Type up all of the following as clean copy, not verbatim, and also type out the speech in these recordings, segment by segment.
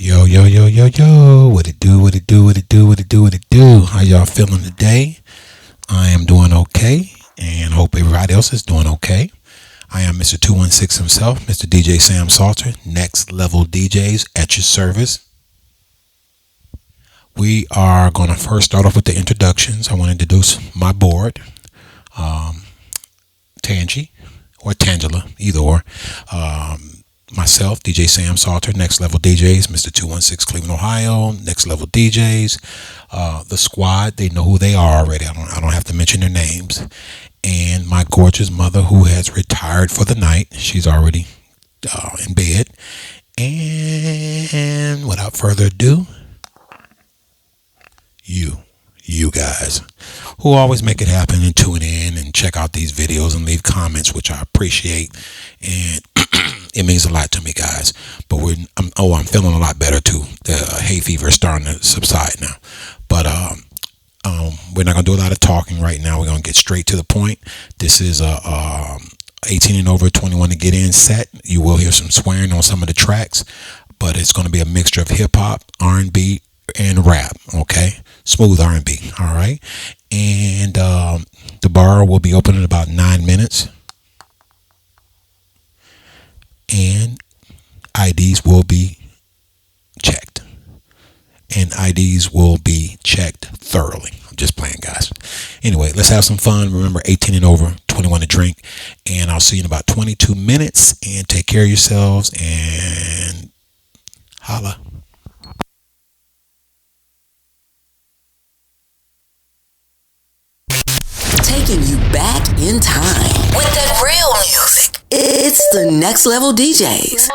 Yo, yo, yo, yo, yo. What it do, what it do, what it do, what it do, what it do. How y'all feeling today? I am doing okay, and hope everybody else is doing okay. I am Mr. 216 himself, Mr. DJ Sam Salter, Next Level DJs at your service. We are going to first start off with the introductions. I want to introduce my board, Tangi, or Tangela, either or. Myself, DJ Sam Salter, Next Level DJs, Mr. 216 Cleveland, Ohio, Next Level DJs. The squad, they know who they are already. I don't have to mention their names. And my gorgeous mother, who has retired for the night. She's already in bed. And without further ado, you guys who always make it happen and tune in and check out these videos and leave comments, which I appreciate, and it means a lot to me, guys. But I'm feeling a lot better too. The hay fever is starting to subside now, but we're not gonna do a lot of talking right now. We're gonna get straight to the point. This is a 18 and over, 21 to get in set. You will hear some swearing on some of the tracks, but it's gonna be a mixture of hip hop, R&B, and rap. Okay, smooth R&B. All right, and the bar will be open in about 9 minutes, and IDs will be checked, and IDs will be checked thoroughly. I'm just playing, guys. Anyway, let's have some fun. Remember, 18 and over, 21 to drink, and I'll see you in about 22 minutes, and take care of yourselves, and holla. Taking you back in time with that real music. It's the Next Level DJs.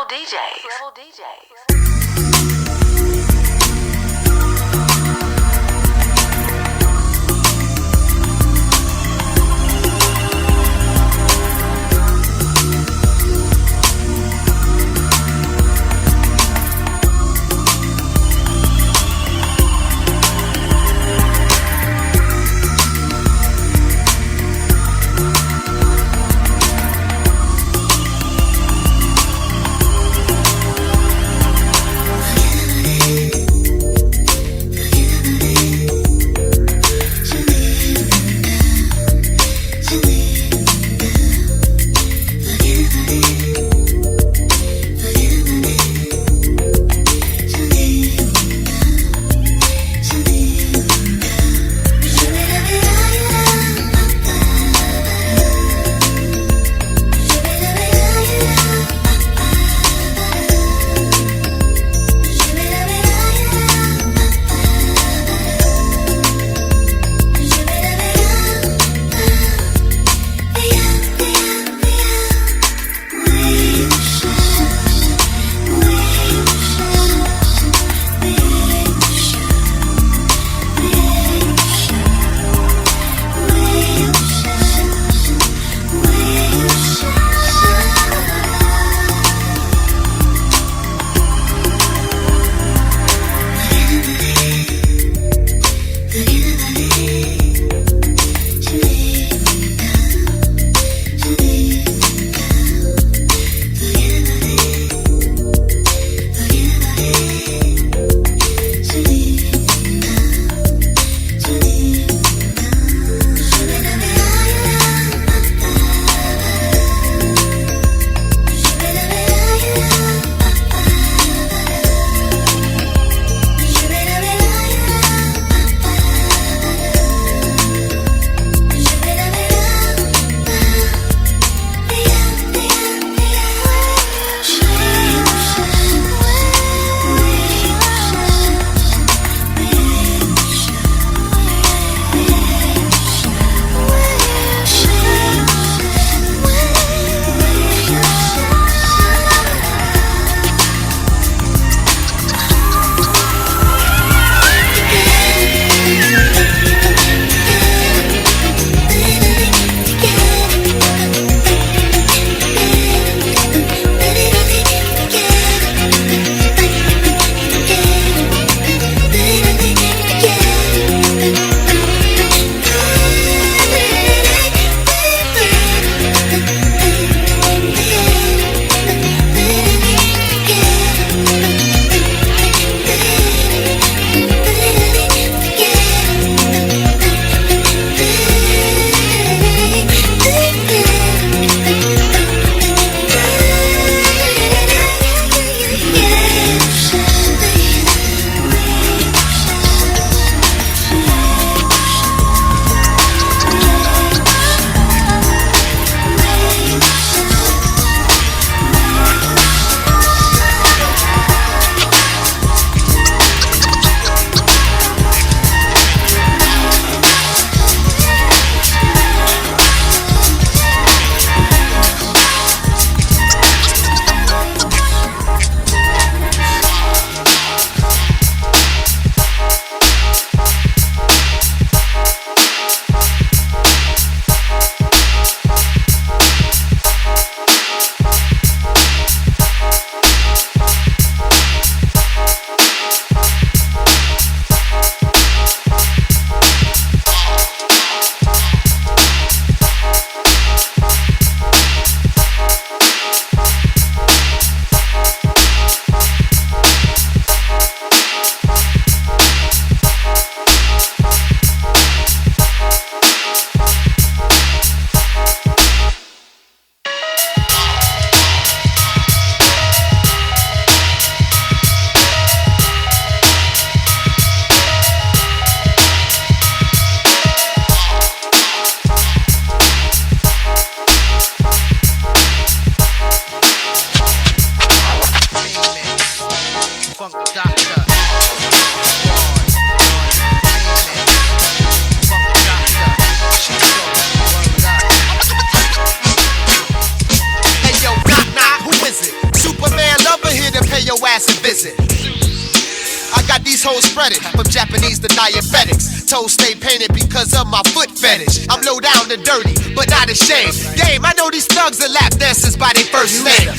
got these hoes spreaded, from Japanese to diabetics. Toes stay painted because of my foot fetish. I'm low down and dirty, but not ashamed. Game, I know these thugs are lap dancers by their first name.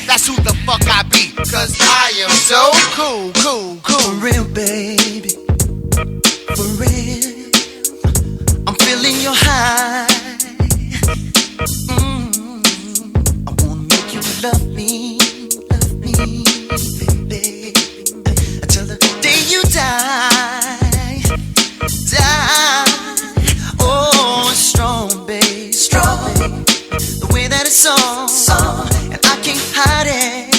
That's who the fuck I be, cause I am so cool, cool, cool. For real, baby, for real. I'm feeling your high. I wanna make you love me, baby, until the day you die, die. Oh, strong, babe, strong, the way that it's on, and I can't hide it,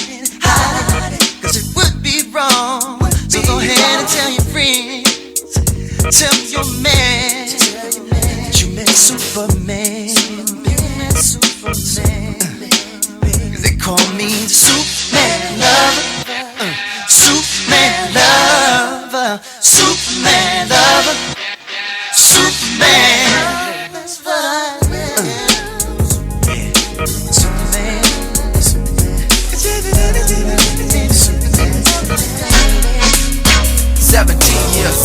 cause it would be wrong. So go ahead and tell your friends, tell your man that you met Superman. Cause they call me the Superman lover, Superman lover, Superman lover, Superman. That's what I am. Yeah, Superman, Superman. 17 years.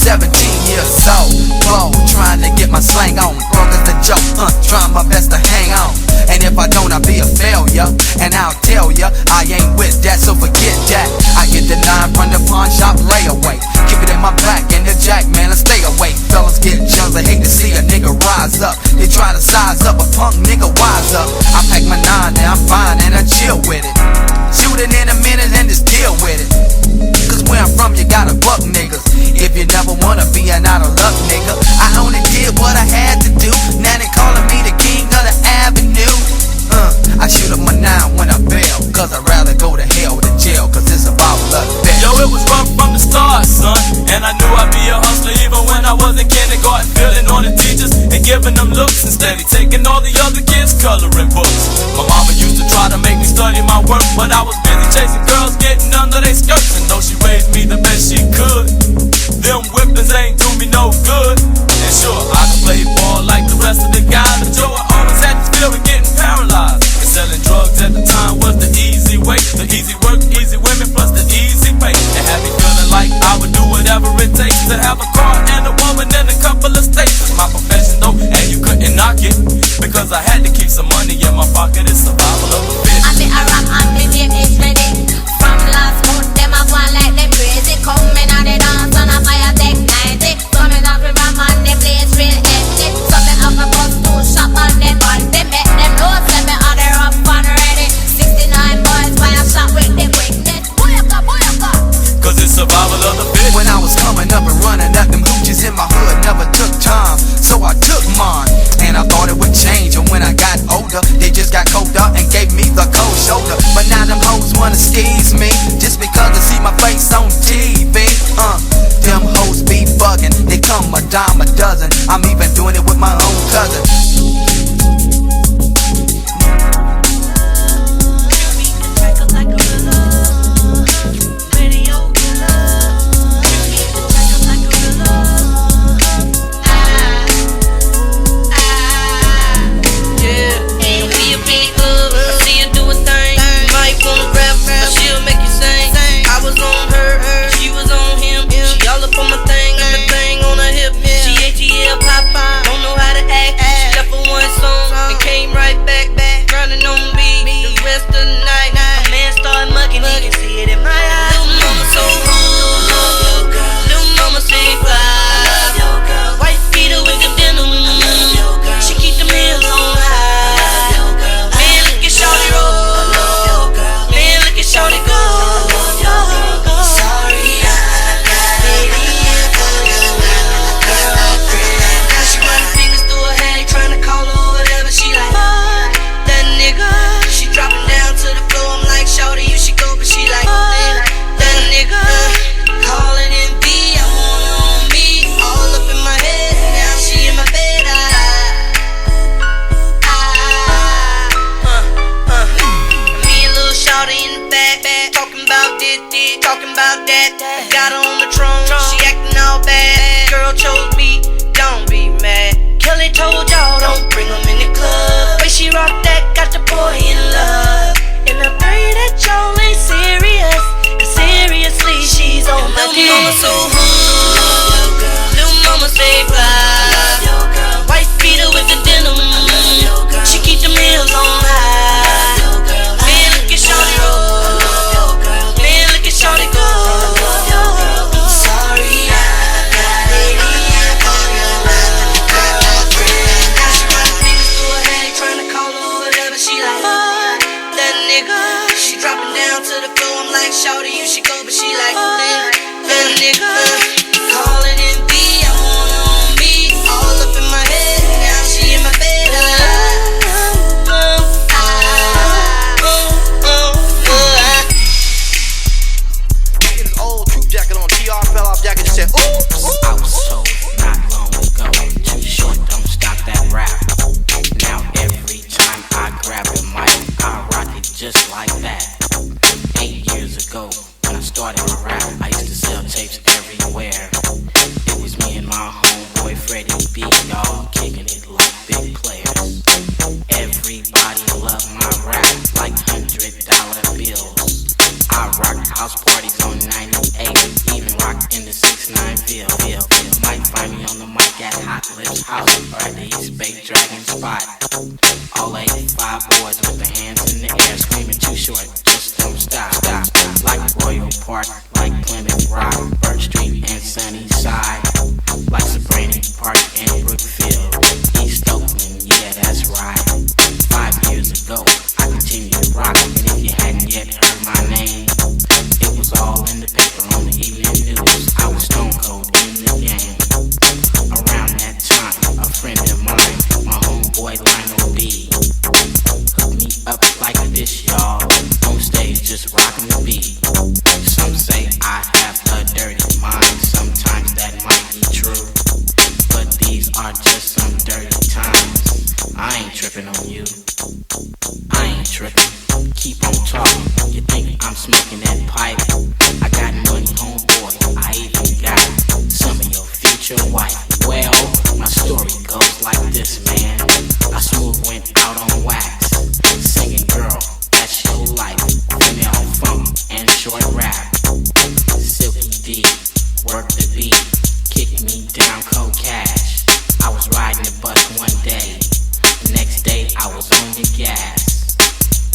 17 years old, bold, trying to get my slang on. Broke as the joke, trying my best to hang on. And if I don't, I'll be a failure. And I'll tell ya, I ain't with that, so forget that. I get the 9 from the pawn shop layaway. Keep it in my back and the jack, man, I stay away. Fellas get jealous, they hate to see a nigga rise up. They try to size up a punk nigga, wise up. I pack my 9, now I'm fine and I chill with it. Shoot it in a minute and just deal with it. Cause where I'm from, you gotta buck niggas. If you never wanna be an out of luck nigga, I only did what I had to do. Now they calling me the king of the avenue. I shoot up my 9 when I bail, cause I'd rather go to hell than jail, cause it's about luck. Yo, it was rough from the start, son, and I knew I'd be a hustler even when I was in kindergarten. Feeling on the teachers and giving them looks and steady taking all the other kids' coloring books. My mama used to try to make me study my work, but I was busy chasing girls, getting under their skirts. And though she raised me the best she could, them whippings ain't do me no good. And sure, I could play ball like the rest of the guys, but Joe, I always had this fear of getting paralyzed. And selling drugs at the time was the easy way, the easy work, easy women plus the easy pay. And had me feeling like I would do whatever it takes to have a car and a woman and a couple of states. It's my profession though, and you couldn't knock it, because I had to keep some money in my pocket. It's survival of the fittest. I be a rap and me name is ready. From last month, them a go on like them crazy. Coming on the dance on a fire tech 90. Coming off the ram and the place real empty. So me have a bus to shop on them on. They make them know, say me are there up and ready. 69 boys, why I shot with the quickness. Boyaka, boyaka. Cause it's survival of the fittest. When I was coming up and running up, them hoochies in my hood never took time, so I took mine. And I thought it would change, and when I got older, they just got colder and gave me the cold shoulder. But now them hoes wanna they told y'all don't bring them in the club. Way she rock that got the boy in love. And I pray that y'all ain't serious, cause seriously she's on my dick. Little mama so hood, little mama say fly. White beater with the denim, she keep them heels on high. Man, look at shawty roll, man, look at shawty go. I'm sorry I got it in for your love, girlfriend. Now she run niggas through her head, tryna call her whatever. She like, fuck that nigga. She dropping down to the floor. I'm like, shawty, you should go, but she like, that nigga. Call it in B, I want her on me. All up in my head, now she in my bed. Get his old troop jacket on. TR fell off jacket and said, oops. I was told not long ago, too short, don't stop that rap. Now every time I grab a mic, I rock it just like that. 8 years ago, when I started my rap, I used to sell tapes everywhere. It was me and my homeboy Freddie B, y'all kicking it like big players. Everybody loved my rap like $100 bills. I rocked house parties on 98, even rocked in the 6-9 Ville. Might find me on the mic at Hot Lips House or at the East Bay Dragon Spot. All 85 boys with their hands in the air screaming too short, just don't stop. Like Royal Park, like Plymouth Rock, Birch Street and Sunnyside, like Sabrina Park and Brookfield, East Oakland, yeah that's right. 5 years ago, I continued to rock, and if you hadn't yet heard my name, it was all in the paper on the evening news. I was stone cold in the game. Around that time, a friend of mine, my homeboy Lionel B, hooked me up like this, y'all. On stage, just rocking the beat. Some say I have a dirty mind. Sometimes that might be true, but these are just some dirty times. I ain't tripping on you. I ain't tripping. Keep on talking. You think I'm smoking that pipe? I got money, homeboy. I even got some of your future wife. Well, my story goes like this, man. I smooth went out on wax, singing girl, that's your life. Female funk and short rap. Silky D, work the beat, kick me down cold cash. I was riding the bus one day, the next day I was on the gas.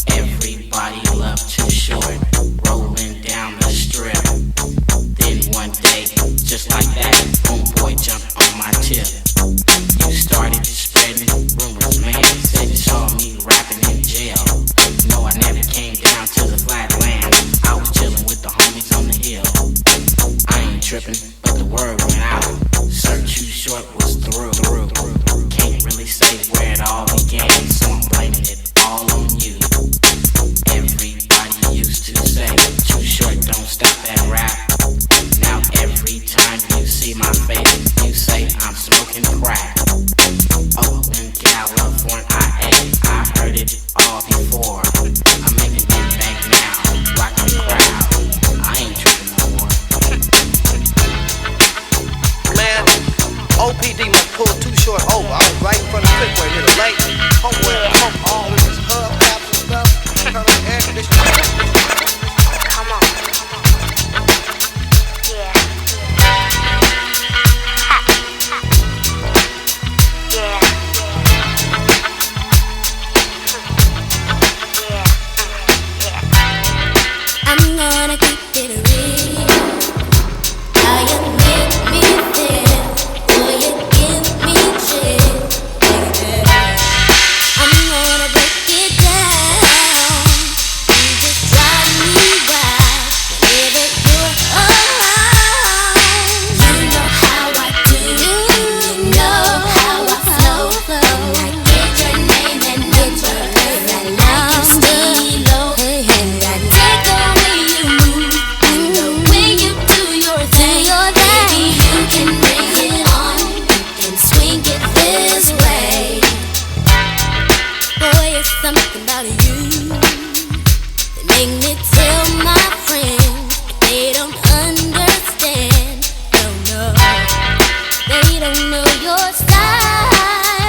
Everybody loved Too Short, rolling down the strip. Then one day, just like that, homeboy jumped on my tip. You started spreading rumors, man. Said you saw me rapping in jail. No, I never came down to the flatland. I was chilling with the homies on the hill. I ain't tripping, but the word went out. Sir Too Short was through. Can't really say where it all began, so I'm blaming it all on you. Everybody used to say, Too Short, don't stop that rap. Now every time you see my face, you say I'm smoking crack. Oakland, California, I heard it all before. I'm making it back now, rocking the crowd. I ain't tripping no more. Man, OPD must pull Too Short over. I was right in front of the Clipway near the lake. Homeboy, all in his hubcaps and stuff. Turn on the air conditioning. Come on. Yeah. Yeah. I'm gonna keep it real. How you make me feel, boy, you give me chills, baby. I'm gonna break it down. You just drive me wild whenever you're around. You know how I do. You know how I flow. I get your name and number, 'cause I like you stay low. And I take the way you move and the way you do your thing. Baby, you can bring it on. You can swing it this way. Boy, it's something about you that make me tell my friends, but they don't understand. No, they don't know your style.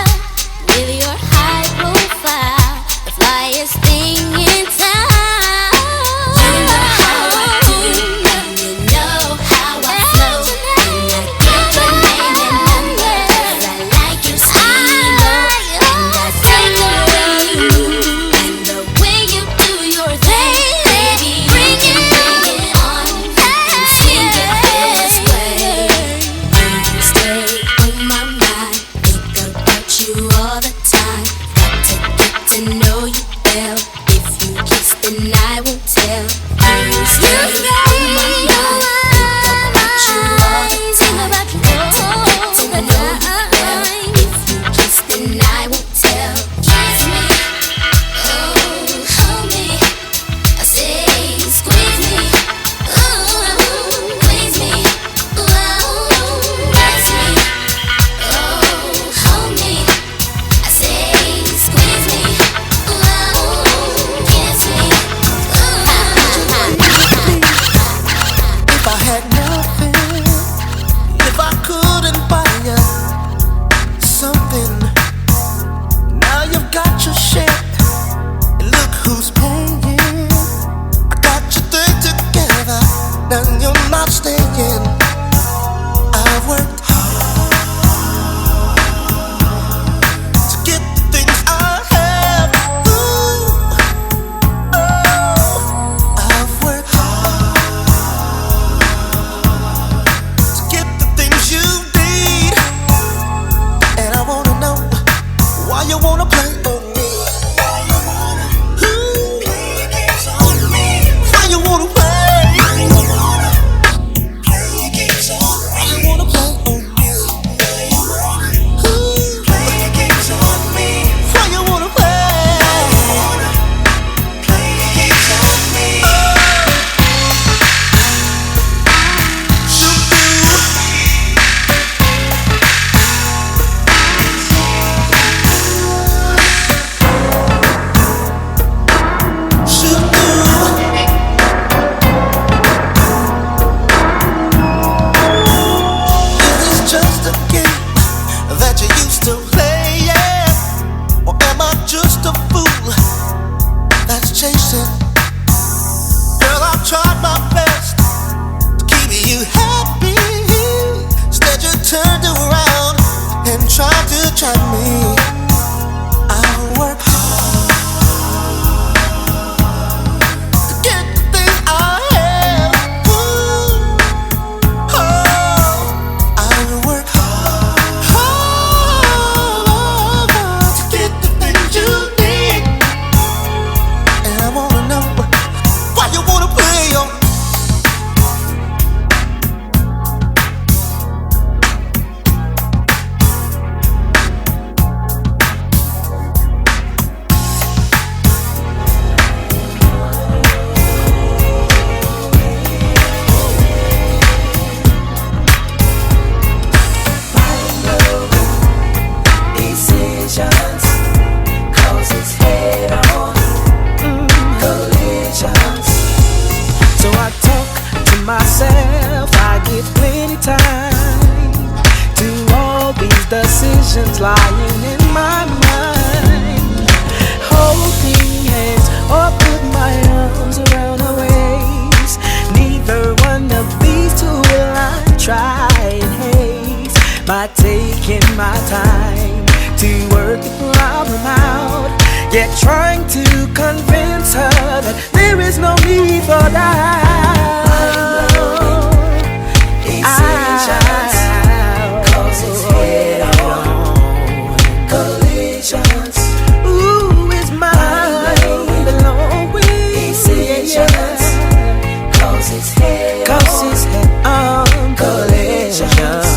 play on me? Why you wanna play? Why you wanna play games on me? Why you wanna play on me? Why you wanna play games on me? Why you wanna play games on me? Just a game that you used to play, yeah? Or am I just a fool that's chasing? Girl, I've tried my best to keep you happy. Instead you turned around and tried to try me. I work hard to get the thing I have. Ooh, oh. I work hard to get the things you need, and I wanna know why you wanna play on. Decisions, cause it's head on collisions. So I talk to myself, I give plenty time to all these decisions lying in my mind. Holding hands or put my arms around her waist. Neither one of these two will I try and haze by taking my time to work the problem out, yet trying to convince her that there is no need for doubt. Decisions, cause it's head on collisions. Ooh, it's mine, belong with. Decisions, cause it's head on collisions.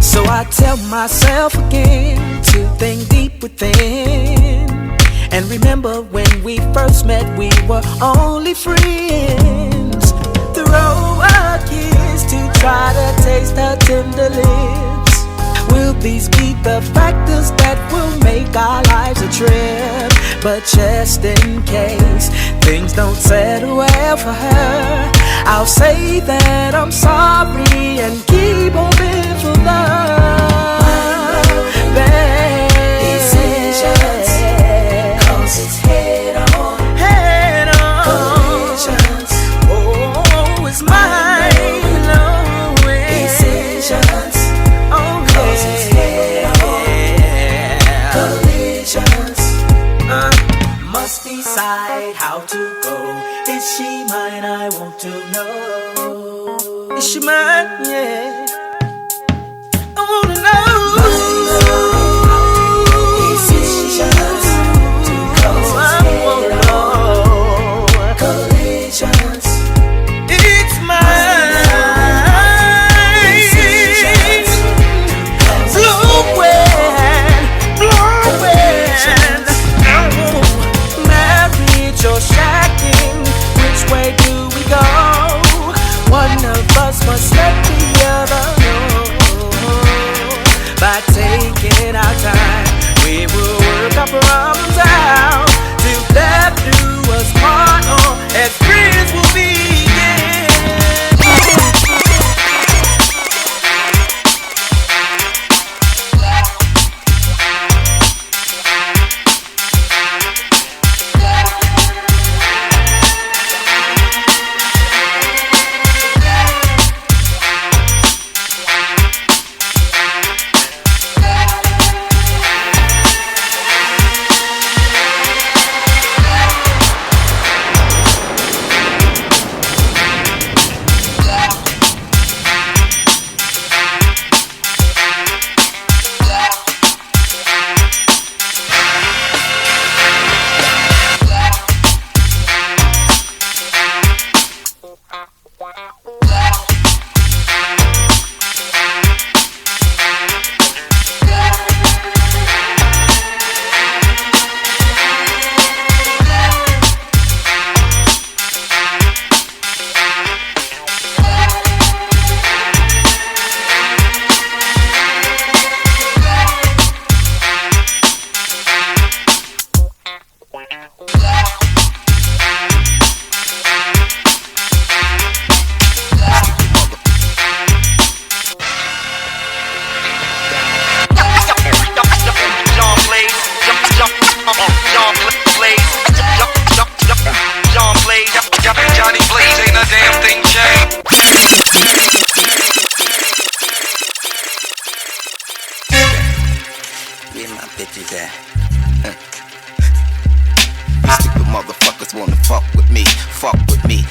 So I tell myself again to think deep within, and remember when we first met we were only friends. Throw a kiss to try to taste her tender lips. Will these be the factors that will make our lives a trip? But just in case things don't settle well for her, I'll say that I'm sorry and keep hoping for love. Decisions, cause it's head on collisions. Oh, it's mine, decisions, cause it's head on collisions. Must decide how to go. Is she mine? I want to know. Is she mine? Yeah, I wanna know. Decisions to cause collisions. It's mine. Decisions blowing. Marriage or shacking, which way do we go? One of us must let the other wanna fuck with me,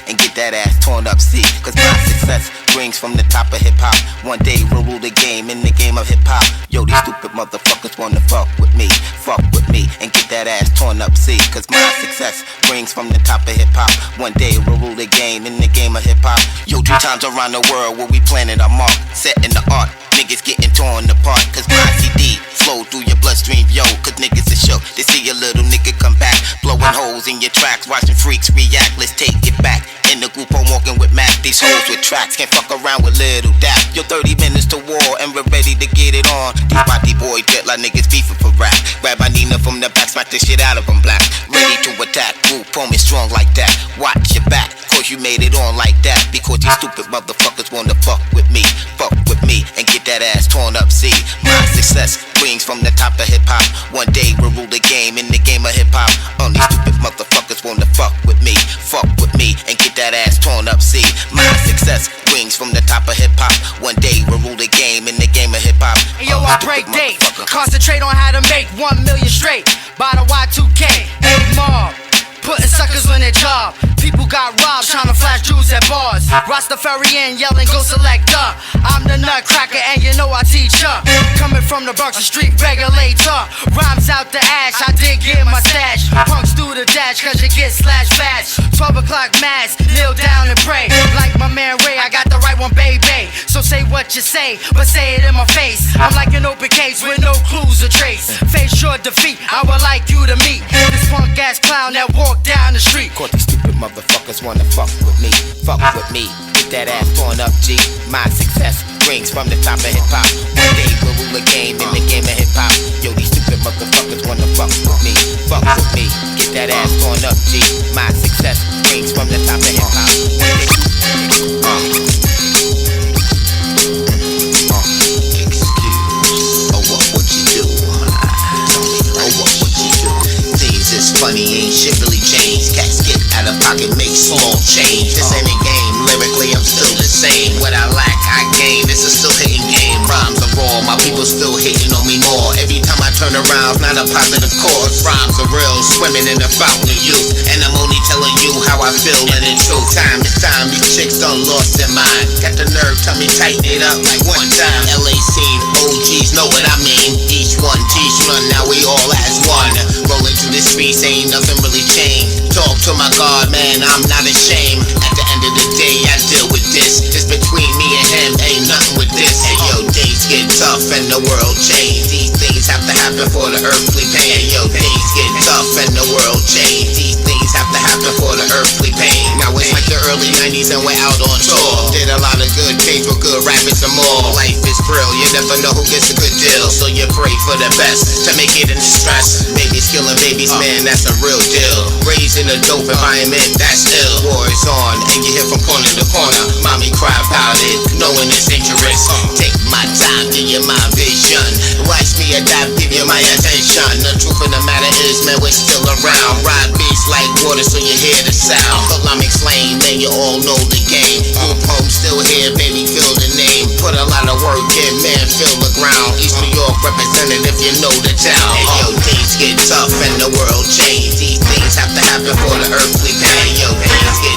and get that ass torn up, see. Cause my success brings from the top of hip hop. One day we'll rule the game in the game of hip hop. Yo, these stupid motherfuckers wanna fuck with me, and get that ass torn up, see. Cause my success brings from the top of hip hop. One day we'll rule the game in the game of hip hop. Yo, 2 times around the world where we planted our mark, setting the art. Niggas getting torn apart, cause my CD flow through your bloodstream, yo. Cause niggas are shook, they see a little nigga come back, blowing holes in your tracks, watching freaks react. Let's take it back. In the group, I'm walking with Mac. These hoes with tracks can't fuck around with little Dap. Yo, 30 minutes to war, and we're ready to get it on. These body boys jet like niggas FIFA for rap. Grab my Nina from the back, smack the shit out of them black. Ready to attack, group home is strong like that. Watch your back, cause you made it on like that. Because these stupid motherfuckers wanna fuck with me, and get that ass torn up, see. My success brings from the top of hip hop. One day we'll rule the game in the game of hip hop. All these stupid motherfuckers wanna fuck with me, and get that ass torn up, see. My success brings from the top of hip hop. One day we'll rule the game in the game of hip hop. Hey, yo, I break dates, concentrate on how to make 1 million straight. By the Y2K, mob, putting suckers on their job. People got robbed trying to flash jewels at bars. Rastafarian yelling, go selector. I'm the nutcracker and you know I teach ya. Coming from the Bronx, the street regulator. Rhymes out the ash, I did get my stash. Punks do the dash cause you get slashed fast. 12 o'clock mass, kneel down and pray. Like my man Ray, I got the right one, baby. So say what you say, but say it in my face. I'm like an open case with no clues or trace. Face your defeat, I would like you to meet this punk ass clown that walk down the street. Cause these stupid motherfuckers wanna fuck with me, get that ass torn up, G. My success brings from the top of hip hop. One day we'll rule a game in the game of hip hop. Yo, these stupid motherfuckers wanna fuck with me, get that ass torn up, G. My success brings from the top of hip hop. It's funny, ain't shit really changed. Cats get out of pocket, make small change. This ain't a game, lyrically I'm still the same. What I lack, I gain, this is still hitting game. Rhymes are raw, my people still hating on me more. Every time I turn around, it's not a positive course. Rhymes are real, swimming in the fountain of youth. And I'm only telling you how I feel, and in true time, it's time these chicks done lost their mind. Got the nerve, tell me tighten it up like one time. LA scene, OGs know what I mean. Each one, teach one, now we all as one. Rolling through the streets, ain't nothing really changed. Talk to my God, man, I'm not ashamed. At the end of the day, I deal with this. It's between me and him, ain't nothing with this. Hey yo, days get tough and the world change. These things have to happen for the earthly pain. Hey yo, days get tough and the world change. These things have to happen for the earthly pain. Now it's like the early 90s and we're out on tour. Did a lot of good things with good rappers and more. Life is real, you never know who gets a good deal. So you pray for the best to make it in the stress. Babies killing babies, man, that's a real deal. Raised in a dope environment, that's ill. War is on, and you hear from corner to corner. Mommy cry about it, knowing it's dangerous. Take my time, give you my vision. Watch me adapt, give you my attention. The truth of the matter is, man, we're still around. Ride beats like water, so you hear the sound. Columbus Lane, man, you all know the game. Group home still here, baby, feel the name. Put a lot of work in, man, feel the ground. East New York representative, you know the town. Hey yo, things get tough and the world change. These things have to happen for the earthly pain. Yo, things get